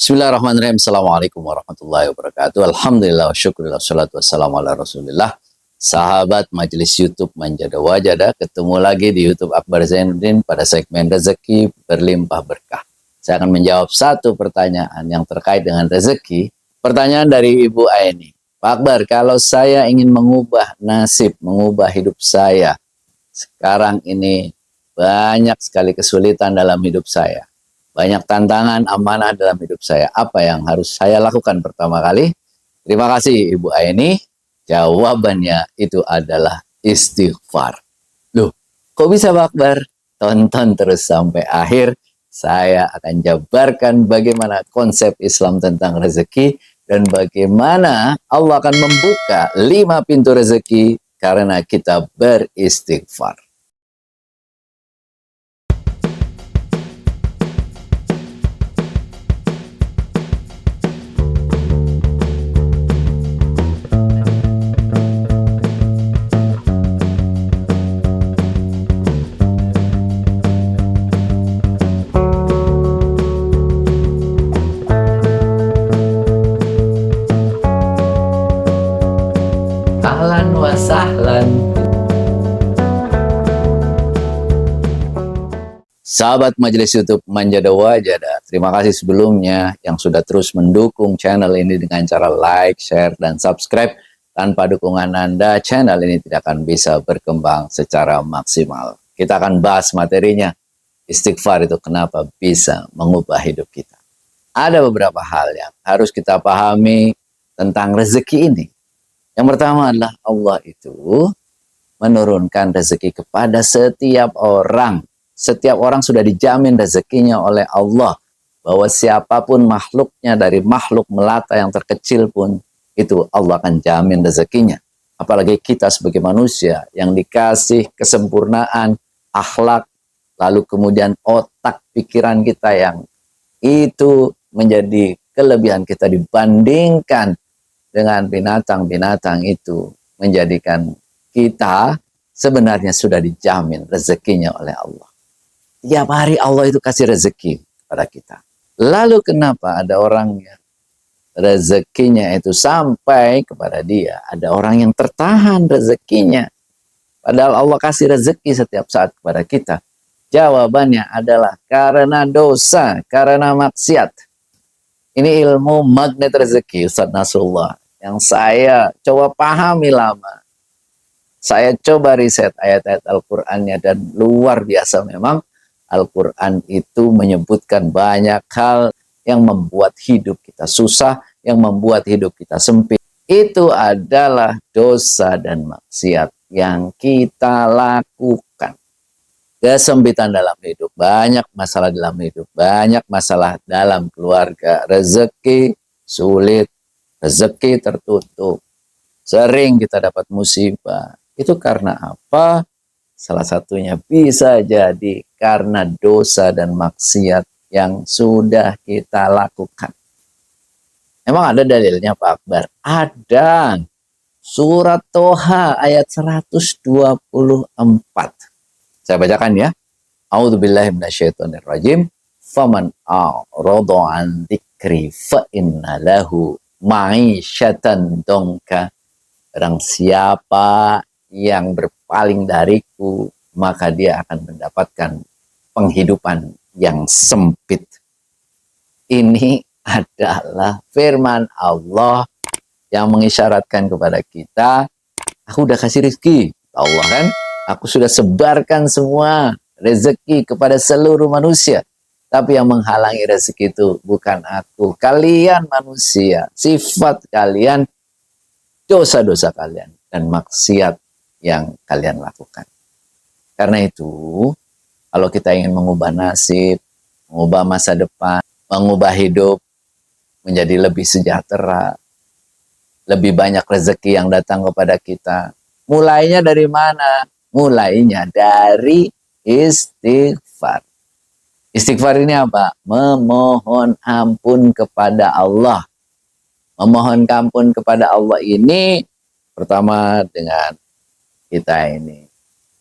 Bismillahirrahmanirrahim. Assalamualaikum warahmatullahi wabarakatuh. Alhamdulillah wa syukurillah salatu wassalamu ala rasulillah. Sahabat majelis YouTube Manjada Wajada, ketemu lagi di YouTube Akbar Zainuddin pada segmen rezeki berlimpah berkah. Saya akan menjawab satu pertanyaan yang terkait dengan rezeki. Pertanyaan dari Ibu Aini. Pak Akbar, kalau saya ingin mengubah nasib, mengubah hidup saya, sekarang ini banyak sekali kesulitan dalam hidup saya. Banyak tantangan, amanah dalam hidup saya. Apa yang harus saya lakukan pertama kali? Terima kasih Ibu Aini. Jawabannya itu adalah istighfar. Loh, kok bisa Pak Akbar? Tonton terus sampai akhir. Saya akan jabarkan bagaimana konsep Islam tentang rezeki dan bagaimana Allah akan membuka 5 pintu rezeki karena kita beristighfar. Ahlan wa sahlan. Sahabat majelis YouTube Manjada Wajada, terima kasih sebelumnya yang sudah terus mendukung channel ini dengan cara like, share, dan subscribe. Tanpa dukungan Anda, channel ini tidak akan bisa berkembang secara maksimal. Kita akan bahas materinya. Istighfar itu kenapa bisa mengubah hidup kita. Ada beberapa hal yang harus kita pahami tentang rezeki ini. Yang pertama adalah Allah itu menurunkan rezeki kepada setiap orang. Setiap orang sudah dijamin rezekinya oleh Allah. Bahwa siapapun makhluknya, dari makhluk melata yang terkecil pun, itu Allah akan jamin rezekinya. Apalagi kita sebagai manusia yang dikasih kesempurnaan, akhlak, lalu kemudian otak pikiran kita yang itu menjadi kelebihan kita dibandingkan dengan binatang-binatang, itu menjadikan kita sebenarnya sudah dijamin rezekinya oleh Allah. Tiap hari Allah itu kasih rezeki kepada kita. Lalu kenapa ada orang yang rezekinya itu sampai kepada dia, ada orang yang tertahan rezekinya, padahal Allah kasih rezeki setiap saat kepada kita? Jawabannya adalah karena dosa, karena maksiat. Ini ilmu magnet rezeki Ustaz Nasrullah yang saya coba pahami lama. Saya coba riset ayat-ayat Al-Qur'annya dan luar biasa memang Al-Quran itu menyebutkan banyak hal yang membuat hidup kita susah, yang membuat hidup kita sempit. Itu adalah dosa dan maksiat yang kita lakukan. Kesempitan dalam hidup, banyak masalah dalam hidup, banyak masalah dalam keluarga, rezeki sulit, rezeki tertutup, sering kita dapat musibah. Itu karena apa? Salah satunya bisa jadi karena dosa dan maksiat yang sudah kita lakukan. Emang ada dalilnya Pak Akbar? Ada. Surat Toha ayat 124. Saya bacakan ya. A'udzubillahi minasyaitonirrajim. Faman a'rada an dzikri fa inna lahu ma'isyatan dongka. Barang siapa yang berpaling dariku, maka dia akan mendapatkan penghidupan yang sempit. Ini adalah firman Allah yang mengisyaratkan kepada kita, aku udah kasih rezeki. Allah kan, aku sudah sebarkan semua rezeki kepada seluruh manusia. Tapi yang menghalangi rezeki itu bukan aku, kalian manusia. Sifat kalian, dosa-dosa kalian, dan maksiat yang kalian lakukan. Karena itu, kalau kita ingin mengubah nasib, mengubah masa depan, mengubah hidup menjadi lebih sejahtera, lebih banyak rezeki yang datang kepada kita, mulainya dari mana? Mulainya dari istighfar. Istighfar ini apa? Memohon ampun kepada Allah. Memohon ampun kepada Allah ini pertama dengan kita ini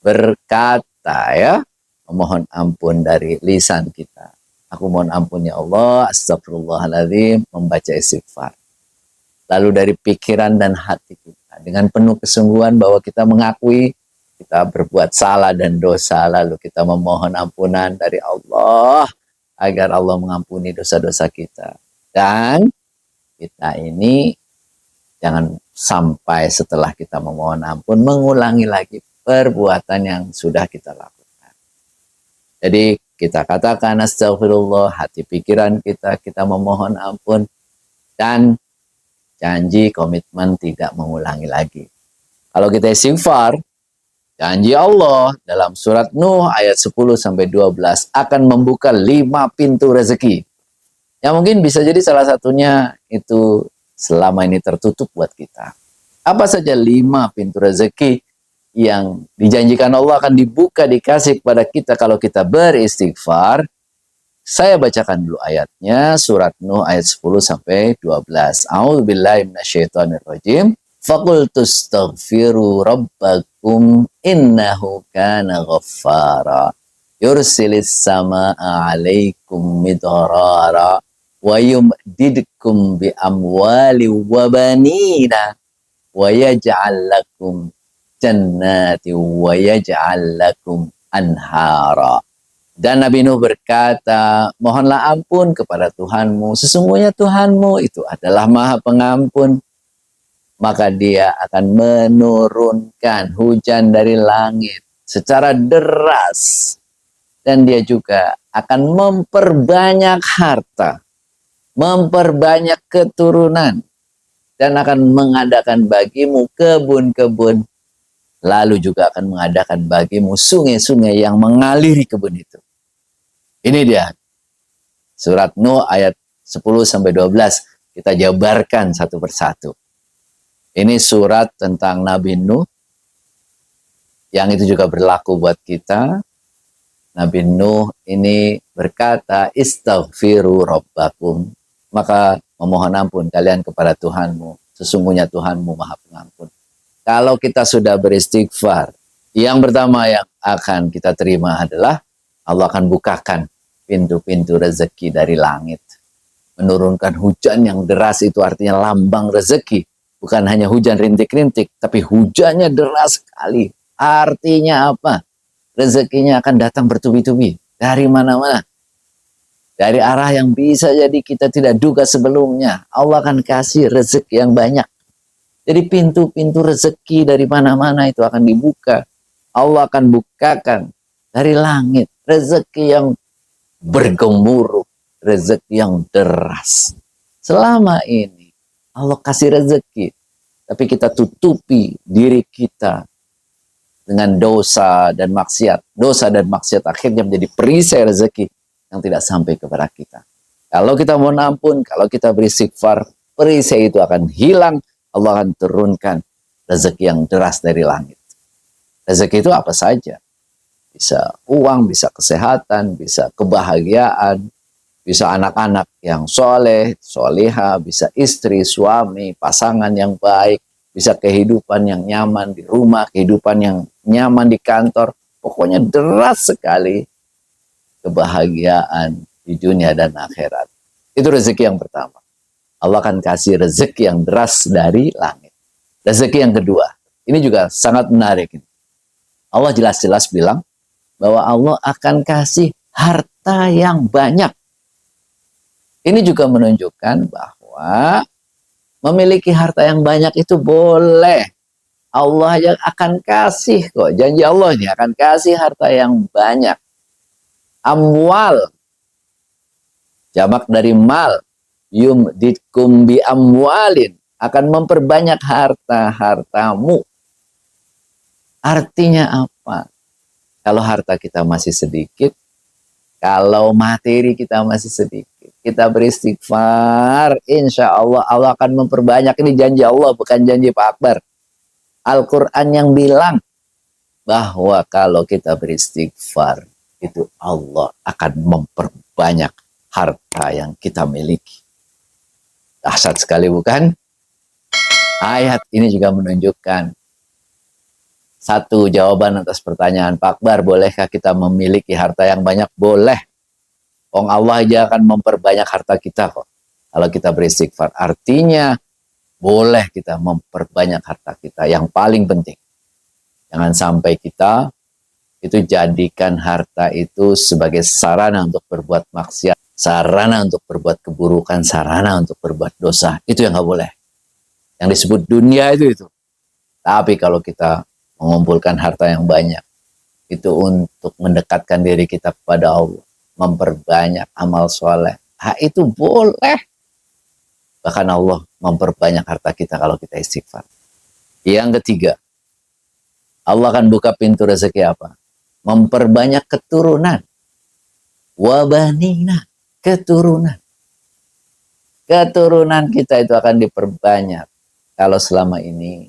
berkata ya, memohon ampun dari lisan kita. aku mohon ampun ya Allah, astagfirullahaladzim, membaca istighfar. Lalu dari pikiran dan hati kita, dengan penuh kesungguhan bahwa kita mengakui kita berbuat salah dan dosa, lalu kita memohon ampunan dari Allah, agar Allah mengampuni dosa-dosa kita. Dan kita ini jangan sampai setelah kita memohon ampun, mengulangi lagi perbuatan yang sudah kita lakukan. Jadi kita katakan astagfirullah, hati pikiran kita memohon ampun, dan janji komitmen tidak mengulangi lagi. Kalau kita istighfar, janji Allah dalam surat Nuh ayat 10-12 akan membuka 5 pintu rezeki. Yang mungkin bisa jadi salah satunya itu selama ini tertutup buat kita. Apa saja 5 pintu rezeki yang dijanjikan Allah akan dibuka, dikasih kepada kita kalau kita beristighfar? Saya bacakan dulu ayatnya, surat Nuh ayat 10-12. A'udzubillahi minasyaitonirrajim. Faqultu astaghfiru rabbakum innahu kana ghaffara. Yursilis samaa'a 'alaikum midrara wa yumdidkum bi amwali wa banina wa yaj'al lakum jannati wa yaj'al lakum anhara. Dan Nabi Nuh berkata, mohonlah ampun kepada Tuhanmu, sesungguhnya Tuhanmu itu adalah Maha Pengampun, maka Dia akan menurunkan hujan dari langit secara deras, dan Dia juga akan memperbanyak harta, memperbanyak keturunan, dan akan mengadakan bagimu kebun-kebun, lalu juga akan mengadakan bagimu sungai-sungai yang mengaliri kebun itu. Ini dia surat Nuh ayat 10-12. Kita jabarkan satu persatu. Ini surat tentang Nabi Nuh, yang itu juga berlaku buat kita. Nabi Nuh ini berkata, istaghfiru rabbakum, maka memohon ampun kalian kepada Tuhanmu, sesungguhnya Tuhanmu Maha Pengampun. Kalau kita sudah beristighfar, yang pertama yang akan kita terima adalah Allah akan bukakan pintu-pintu rezeki dari langit. Menurunkan hujan yang deras, itu artinya lambang rezeki. Bukan hanya hujan rintik-rintik, tapi hujannya deras sekali. Artinya apa? Rezekinya akan datang bertubi-tubi. Dari mana-mana. Dari arah yang bisa jadi kita tidak duga sebelumnya. Allah akan kasih rezeki yang banyak. Jadi pintu-pintu rezeki dari mana-mana itu akan dibuka. Allah akan bukakan dari langit rezeki yang bergemuruh, rezeki yang deras. Selama ini Allah kasih rezeki, tapi kita tutupi diri kita dengan dosa dan maksiat. Dosa dan maksiat akhirnya menjadi perisai rezeki yang tidak sampai kepada kita. Kalau kita mohon ampun, kalau kita beristighfar, perisai itu akan hilang. Allah akan turunkan rezeki yang deras dari langit. Rezeki itu apa saja. Bisa uang, bisa kesehatan, bisa kebahagiaan, bisa anak-anak yang soleh, soleha, bisa istri, suami, pasangan yang baik, bisa kehidupan yang nyaman di rumah, kehidupan yang nyaman di kantor. Pokoknya deras sekali kebahagiaan di dunia dan akhirat. Itu rezeki yang pertama. Allah akan kasih rezeki yang deras dari langit. Rezeki yang kedua, ini juga sangat menarik. Allah jelas-jelas bilang bahwa Allah akan kasih harta yang banyak. Ini juga menunjukkan bahwa memiliki harta yang banyak itu boleh. Allah yang akan kasih kok. Janji Allah ini akan kasih harta yang banyak. Amwal, jamak dari mal. Yumdidkum bi amwalin, akan memperbanyak harta-hartamu. Artinya apa? Kalau harta kita masih sedikit, kalau materi kita masih sedikit, kita beristighfar, insya Allah Allah akan memperbanyak. Ini janji Allah, bukan janji Pak Akbar. Al-Quran yang bilang bahwa kalau kita beristighfar, itu Allah akan memperbanyak harta yang kita miliki. Dahsyat sekali bukan? Ayat ini juga menunjukkan satu jawaban atas pertanyaan Pak Akbar, bolehkah kita memiliki harta yang banyak? Boleh. Allah aja akan memperbanyak harta kita kok. Kalau kita beristighfar. Artinya boleh kita memperbanyak harta kita. Yang paling penting. Jangan sampai kita itu jadikan harta itu sebagai sarana untuk berbuat maksiat. Sarana untuk berbuat keburukan. Sarana untuk berbuat dosa. Itu yang nggak boleh. Yang disebut dunia itu. Tapi kalau kita mengumpulkan harta yang banyak. Itu untuk mendekatkan diri kita kepada Allah. Memperbanyak amal soleh. Itu boleh. Bahkan Allah memperbanyak harta kita kalau kita istighfar. Yang ketiga, Allah akan buka pintu rezeki apa? Memperbanyak keturunan. Wabanina, keturunan. Keturunan kita itu akan diperbanyak. Kalau selama ini,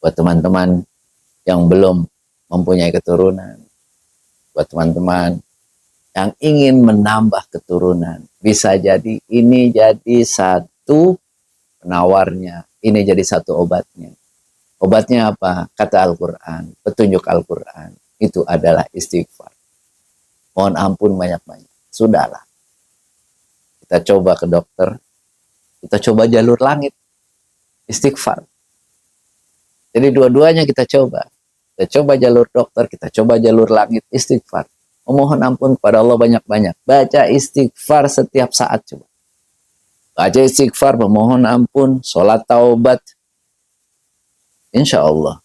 buat teman-teman yang belum mempunyai keturunan, buat teman-teman yang ingin menambah keturunan, bisa jadi ini jadi satu penawarnya, ini jadi satu obatnya. Obatnya apa? Kata Al-Quran, petunjuk Al-Quran, itu adalah istighfar. Mohon ampun banyak-banyak. Sudahlah. Kita coba ke dokter, kita coba jalur langit, istighfar. Jadi dua-duanya kita coba. Kita coba jalur dokter, kita coba jalur langit, istighfar. Memohon ampun kepada Allah banyak-banyak. Baca istighfar setiap saat coba. Baca istighfar, memohon ampun, sholat taubat. Insya Allah,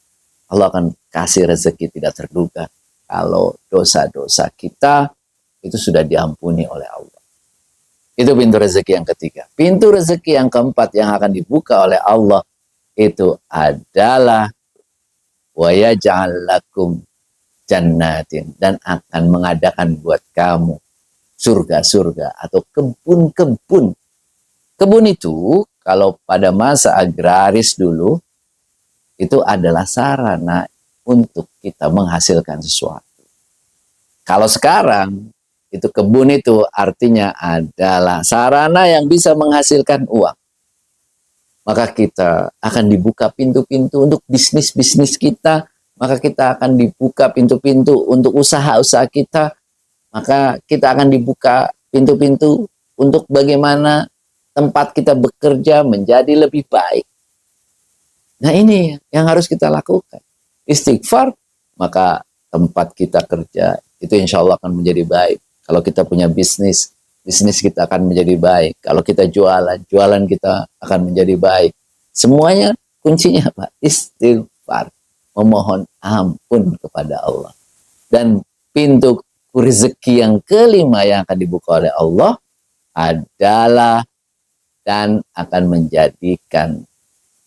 Allah akan kasih rezeki tidak terduga. Kalau dosa-dosa kita itu sudah diampuni oleh Allah. Itu pintu rezeki yang ketiga. Pintu rezeki yang keempat yang akan dibuka oleh Allah itu adalah wa yaj'al lakum jannatin, dan akan mengadakan buat kamu surga-surga atau kebun-kebun. Kebun itu kalau pada masa agraris dulu itu adalah sarana untuk kita menghasilkan sesuatu. Kalau sekarang itu kebun itu artinya adalah sarana yang bisa menghasilkan uang. Maka kita akan dibuka pintu-pintu untuk bisnis-bisnis kita. Maka kita akan dibuka pintu-pintu untuk usaha-usaha kita. Maka kita akan dibuka pintu-pintu untuk bagaimana tempat kita bekerja menjadi lebih baik. Nah ini yang harus kita lakukan. Istighfar, maka tempat kita kerja itu insya Allah akan menjadi baik. Kalau kita punya bisnis, bisnis kita akan menjadi baik. Kalau kita jualan, jualan kita akan menjadi baik. Semuanya kuncinya apa? Istighfar. Memohon ampun kepada Allah. Dan pintu rezeki yang kelima yang akan dibuka oleh Allah adalah dan akan menjadikan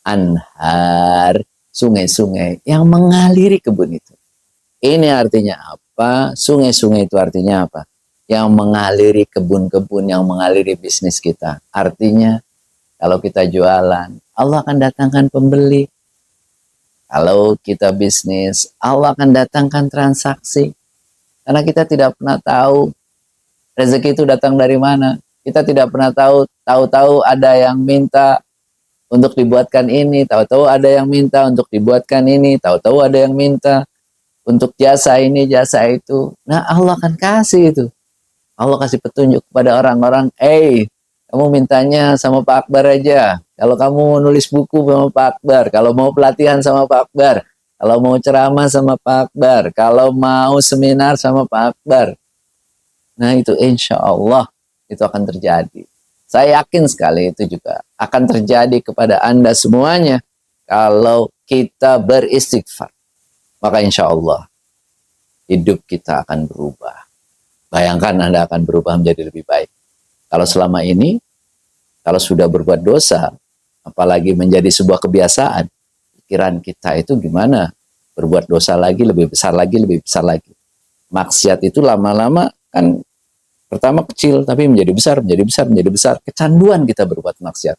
anhar, sungai-sungai yang mengaliri kebun itu. Ini artinya apa? Sungai-sungai itu artinya apa? Yang mengaliri kebun-kebun, yang mengaliri bisnis kita. Artinya kalau kita jualan, Allah akan datangkan pembeli. Kalau kita bisnis, Allah akan datangkan transaksi. Karena kita tidak pernah tahu rezeki itu datang dari mana. Kita tidak pernah tahu ada yang minta untuk dibuatkan ini, tahu-tahu ada yang minta untuk dibuatkan ini, tahu-tahu ada yang minta untuk jasa ini, jasa itu. Nah, Allah akan kasih itu. Allah kasih petunjuk kepada orang-orang, kamu mintanya sama Pak Akbar aja. Kalau kamu nulis buku sama Pak Akbar, kalau mau pelatihan sama Pak Akbar, kalau mau ceramah sama Pak Akbar, kalau mau seminar sama Pak Akbar. Nah, itu insya Allah itu akan terjadi. Saya yakin sekali itu juga akan terjadi kepada Anda semuanya kalau kita beristighfar. Maka insya Allah hidup kita akan berubah. Bayangkan Anda akan berubah menjadi lebih baik. Kalau selama ini, kalau sudah berbuat dosa, apalagi menjadi sebuah kebiasaan, pikiran kita itu gimana? Berbuat dosa lagi, lebih besar lagi, lebih besar lagi. Maksiat itu lama-lama kan pertama kecil, tapi menjadi besar, menjadi besar, menjadi besar. Kecanduan kita berbuat maksiat.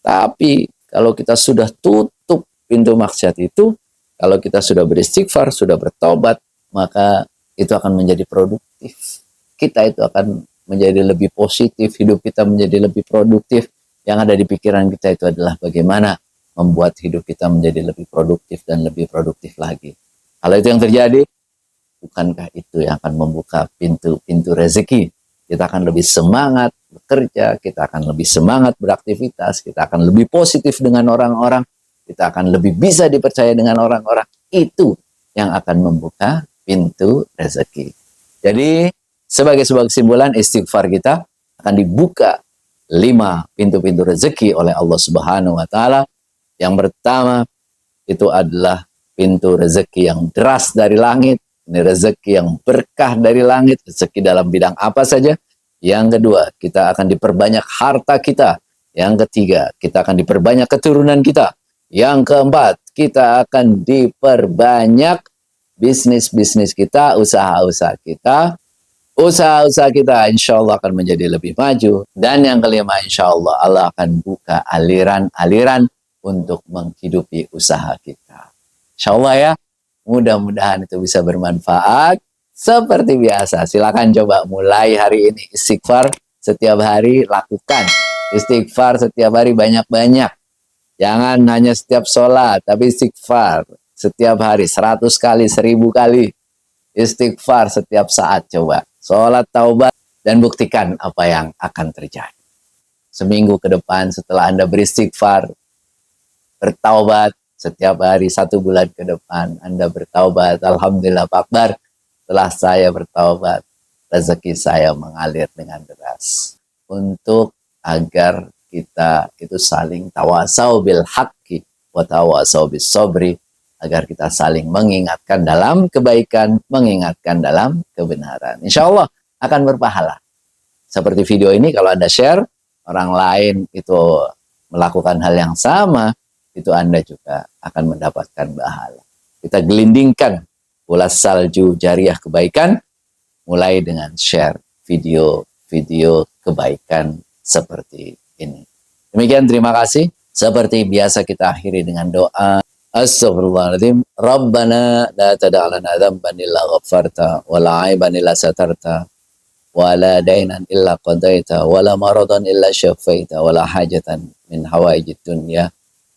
Tapi kalau kita sudah tutup pintu maksiat itu, kalau kita sudah beristighfar, sudah bertobat, maka itu akan menjadi produktif. Kita itu akan menjadi lebih positif, hidup kita menjadi lebih produktif. Yang ada di pikiran kita itu adalah bagaimana membuat hidup kita menjadi lebih produktif dan lebih produktif lagi. Kalau itu yang terjadi, bukankah itu yang akan membuka pintu-pintu rezeki? Kita akan lebih semangat bekerja, kita akan lebih semangat beraktivitas, kita akan lebih positif dengan orang-orang, kita akan lebih bisa dipercaya dengan orang-orang. Itu yang akan membuka pintu rezeki. Jadi, sebagai sebuah kesimpulan, istighfar kita akan dibuka 5 pintu-pintu rezeki oleh Allah Subhanahu wa Ta'ala. Yang pertama, itu adalah pintu rezeki yang deras dari langit. Ini rezeki yang berkah dari langit, rezeki dalam bidang apa saja. Yang kedua, kita akan diperbanyak harta kita. Yang ketiga, kita akan diperbanyak keturunan kita. Yang keempat, kita akan diperbanyak bisnis-bisnis kita, usaha-usaha kita. Usaha-usaha kita insya Allah akan menjadi lebih maju. Dan yang kelima, insya Allah Allah akan buka aliran-aliran untuk menghidupi usaha kita. Insya Allah ya. Mudah-mudahan itu bisa bermanfaat. Seperti biasa, silakan coba mulai hari ini. Istighfar setiap hari lakukan. Istighfar setiap hari banyak-banyak. Jangan hanya setiap sholat, tapi istighfar setiap hari 100 kali, 1000 kali. Istighfar setiap saat coba. Sholat taubat dan buktikan apa yang akan terjadi. Seminggu ke depan setelah Anda beristighfar, bertaubat, setiap hari 1 bulan ke depan Anda bertaubat. Alhamdulillah Pak Akbar, setelah saya bertaubat, rezeki saya mengalir dengan deras. Untuk agar kita itu saling tawasau bil haqqi wa tawasau bis sabri, agar kita saling mengingatkan dalam kebaikan, mengingatkan dalam kebenaran. Insya Allah akan berpahala. Seperti video ini kalau Anda share, orang lain itu melakukan hal yang sama, itu Anda juga akan mendapatkan pahala. Kita gelindingkan bola salju jariah kebaikan, mulai dengan share video-video kebaikan seperti ini. Demikian, terima kasih. Seperti biasa kita akhiri dengan doa. Astagfirullahaladzim. Rabbana la tada'lana dhamban illa ghafarta, wa la aiban illa satarta, wa la dainan illa qadaita, wa la maradan illa syafaita, wa la hajatan min hawaijid dunya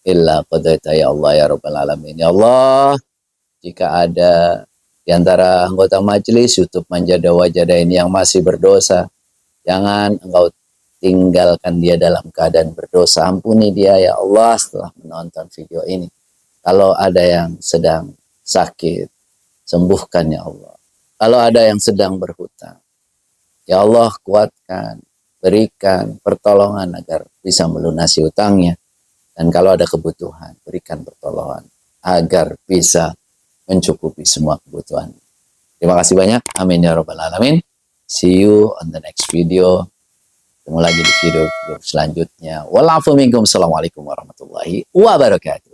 illa qadaita ya Allah ya Rabbal Alamin. Ya Allah, jika ada di antara anggota majelis YouTube Manjada Wajada ini yang masih berdosa, jangan Engkau tinggalkan dia dalam keadaan berdosa. Ampuni dia ya Allah setelah menonton video ini. Kalau ada yang sedang sakit, sembuhkan ya Allah. Kalau ada yang sedang berhutang, ya Allah kuatkan, berikan pertolongan agar bisa melunasi hutangnya. Dan kalau ada kebutuhan, berikan pertolongan agar bisa mencukupi semua kebutuhan. Terima kasih banyak. Amin ya Rabbal Alamin. See you on the next video. Ketemu lagi di video selanjutnya. Wassalamualaikum warahmatullahi wabarakatuh.